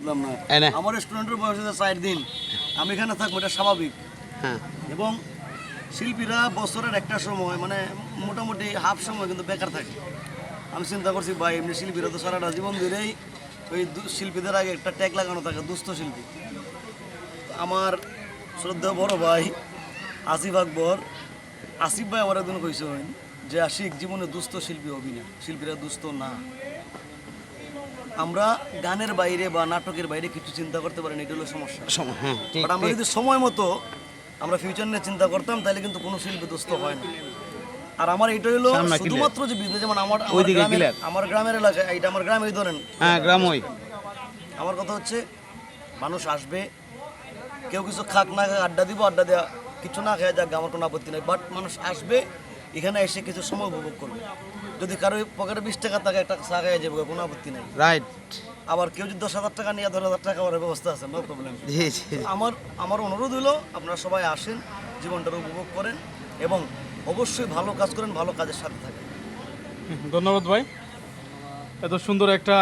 বুঝলাম না। আমার রেস্টুরেন্টের বয়স হচ্ছে 4 দিন, আমি এখানে থাকবো এটা স্বাভাবিক। এবং শিল্পীরা বছরের একটা সময় মানে মোটামুটি হাফ সময় কিন্তু বেকার থাকে। আমি চিন্তা করছি ভাই এমনি শিল্পীরা তো সারাটা জীবন ধরেই ওই শিল্পীদের আগে একটা ট্যাগ লাগানো থাকে দুস্থ শিল্পী। আমার শ্রদ্ধা বড় ভাই আসিফ আকবর, আসিফ ভাই আমার একদিন কইছে যে আশিক জীবনে দুস্থ শিল্পী হবি না, শিল্পীরা দুস্থ না। আমরা গানের বাইরে বা নাটকের বাইরে কিছু চিন্তা করতে পারি না, এটা হলো সমস্যা। বাট আমরা যদি সময় মতো আমরা ফিউচার নিয়ে চিন্তা করতাম তাহলে কিন্তু কোনো শিল্পী দুস্থ হয় না। আর আমার এটা হলো শুধুমাত্র যে বিজনেস, যেমন আমার গ্রামের এলাকায়, এটা আমার গ্রামেই ধরেন, আমার কথা হচ্ছে মানুষ আসবে, কেউ কিছু খাক না খাক, আড্ডা দিব, আড্ডা দেওয়া কিছু না খেয়ে যাক, আমার কোনো আপত্তি নেই। বাট মানুষ আসবে এখানে এসে কিছু সময় উপভোগ করবে। যদি কারো পকেটে 20 টাকা থাকে একটা চা খেয়ে যাবে, কোনো আপত্তি নেই। রাইট। আবার কেউ যদি 10,000 টাকা নিয়ে 10,000 টাকা খাওয়ার ব্যবস্থা আছে, নো প্রবলেম। আমার অনুরোধ হলো আপনারা সবাই আসেন, জীবনটা উপভোগ করেন এবং অবশ্যই ভালো কাজ করেন, ভালো কাজের সাথে থাকেন। ধন্যবাদ ভাই, এত সুন্দর একটা